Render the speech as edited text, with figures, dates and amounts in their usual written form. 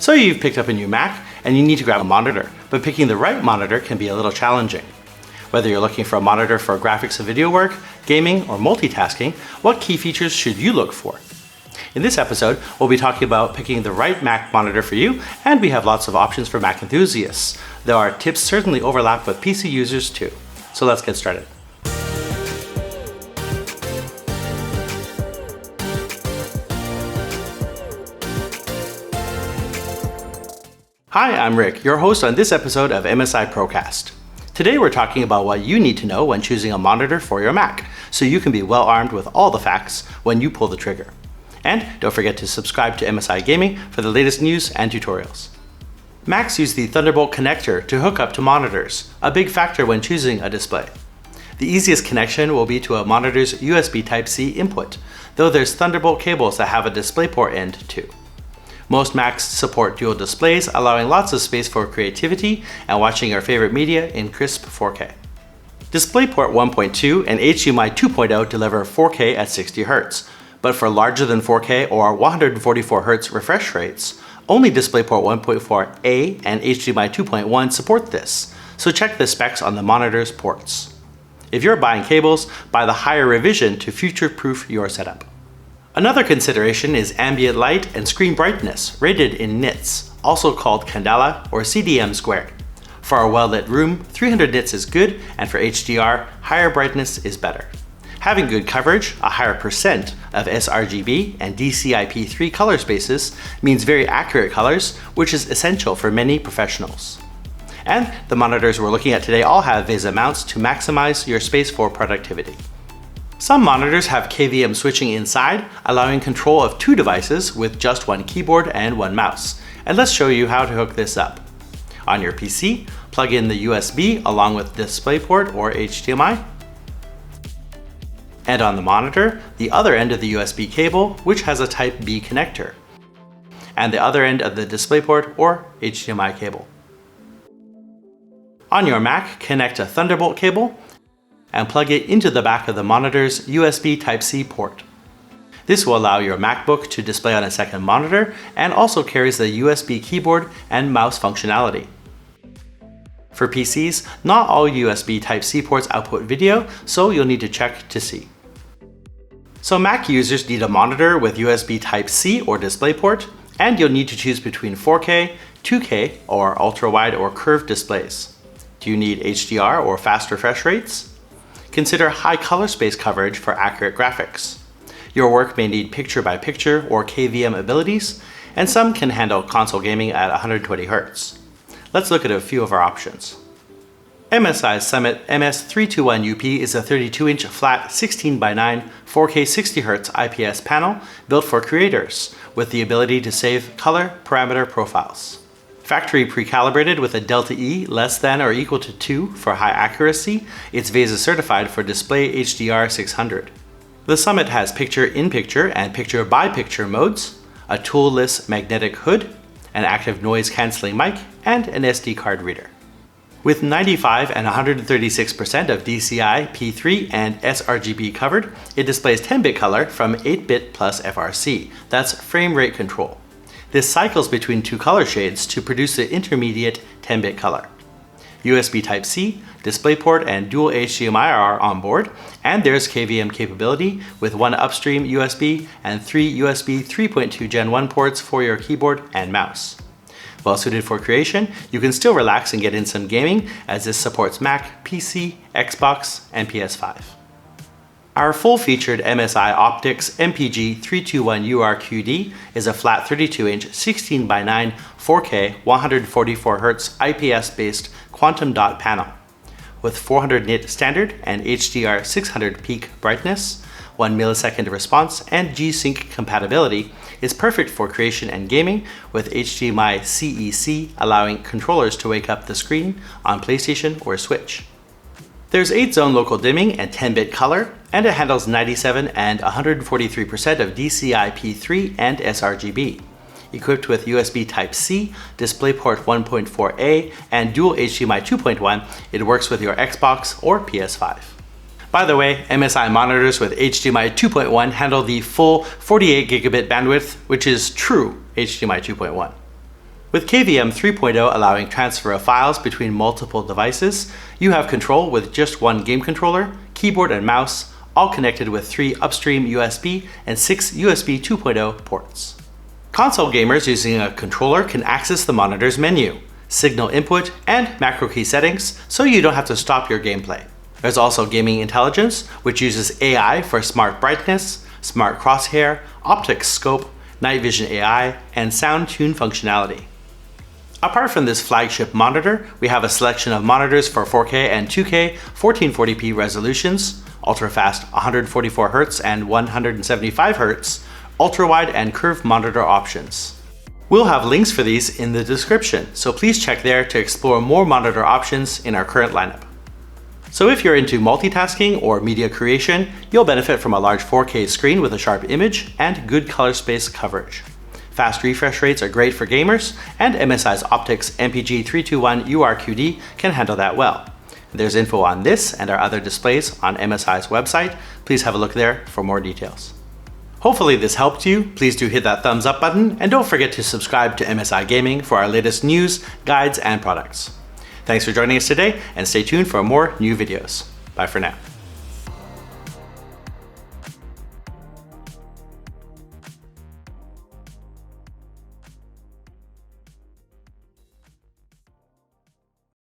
So you've picked up a new Mac and you need to grab a monitor, but picking the right monitor can be a little challenging. Whether you're looking for a monitor for graphics and video work, gaming, or multitasking, what key features should you look for? In this episode, we'll be talking about picking the right Mac monitor for you, and we have lots of options for Mac enthusiasts, though our tips certainly overlap with PC users too. So let's get started. Hi, I'm Rick, your host on this episode of MSI Procast. Today we're talking about what you need to know when choosing a monitor for your Mac, so you can be well armed with all the facts when you pull the trigger. And don't forget to subscribe to MSI Gaming for the latest news and tutorials. Macs use the Thunderbolt connector to hook up to monitors, a big factor when choosing a display. The easiest connection will be to a monitor's USB Type-C input, though there's Thunderbolt cables that have a DisplayPort end too. Most Macs support dual displays, allowing lots of space for creativity and watching your favorite media in crisp 4K. DisplayPort 1.2 and HDMI 2.0 deliver 4K at 60Hz, but for larger than 4K or 144Hz refresh rates, only DisplayPort 1.4a and HDMI 2.1 support this, so check the specs on the monitor's ports. If you're buying cables, buy the higher revision to future-proof your setup. Another consideration is ambient light and screen brightness, rated in nits, also called candela or CDM squared. For a well-lit room, 300 nits is good, and for HDR, higher brightness is better. Having good coverage, a higher percent of sRGB and DCI-P3 color spaces means very accurate colors, which is essential for many professionals. And the monitors we're looking at today all have VESA mounts to maximize your space for productivity. Some monitors have KVM switching inside, allowing control of two devices with just one keyboard and one mouse. And let's show you how to hook this up. On your PC, plug in the USB along with DisplayPort or HDMI. And on the monitor, the other end of the USB cable, which has a Type B connector. And the other end of the DisplayPort or HDMI cable. On your Mac, connect a Thunderbolt cable and plug it into the back of the monitor's USB Type-C port. This will allow your MacBook to display on a second monitor and also carries the USB keyboard and mouse functionality. For PCs, not all USB Type-C ports output video, so you'll need to check to see. So Mac users need a monitor with USB Type-C or DisplayPort, and you'll need to choose between 4K, 2K, or ultra-wide or curved displays. Do you need HDR or fast refresh rates? Consider high color space coverage for accurate graphics. Your work may need picture-by-picture or KVM abilities, and some can handle console gaming at 120Hz. Let's look at a few of our options. MSI Summit MS321UP is a 32-inch flat 16:9 4K 60Hz IPS panel built for creators with the ability to save color parameter profiles. Factory pre-calibrated with a delta E less than or equal to 2 for high accuracy, it's VESA certified for display HDR 600. The Summit has picture-in-picture and picture-by-picture modes, a toolless magnetic hood, an active noise-canceling mic, and an SD card reader. With 95 and 136% of DCI, P3, and sRGB covered, it displays 10-bit color from 8-bit plus FRC, that's frame rate control. This cycles between two color shades to produce the intermediate 10-bit color. USB Type-C, DisplayPort, and dual HDMI are on board, and there's KVM capability with one upstream USB and 3 USB 3.2 Gen 1 ports for your keyboard and mouse. Well suited for creation, you can still relax and get in some gaming as this supports Mac, PC, Xbox, and PS5. Our full-featured MSI Optics MPG341URQD is a flat 32-inch 16:9 4K 144Hz IPS-based quantum dot panel. With 400 nit standard and HDR 600 peak brightness, 1 millisecond response, and G-Sync compatibility, is perfect for creation and gaming with HDMI CEC allowing controllers to wake up the screen on PlayStation or Switch. There's 8-zone local dimming and 10-bit color, and it handles 97 and 143% of DCI P3 and sRGB. Equipped with USB Type-C, DisplayPort 1.4a, and dual HDMI 2.1, it works with your Xbox or PS5. By the way, MSI monitors with HDMI 2.1 handle the full 48 gigabit bandwidth, which is true HDMI 2.1. With KVM 3.0 allowing transfer of files between multiple devices, you have control with just one game controller, keyboard and mouse, all connected with 3 upstream USB and 6 USB 2.0 ports. Console gamers using a controller can access the monitor's menu, signal input, and macro key settings, so you don't have to stop your gameplay. There's also gaming intelligence, which uses AI for smart brightness, smart crosshair, optics scope, night vision AI, and sound tune functionality. Apart from this flagship monitor, we have a selection of monitors for 4K and 2K 1440p resolutions, ultra-fast 144Hz and 175Hz, ultra-wide and curved monitor options. We'll have links for these in the description, so please check there to explore more monitor options in our current lineup. So if you're into multitasking or media creation, you'll benefit from a large 4K screen with a sharp image and good color space coverage. Fast refresh rates are great for gamers, and MSI's Optix MPG341URQD can handle that well. There's info on this and our other displays on MSI's website. Please have a look there for more details. Hopefully this helped you. Please do hit that thumbs up button, and don't forget to subscribe to MSI Gaming for our latest news, guides, and products. Thanks for joining us today, and stay tuned for more new videos. Bye for now.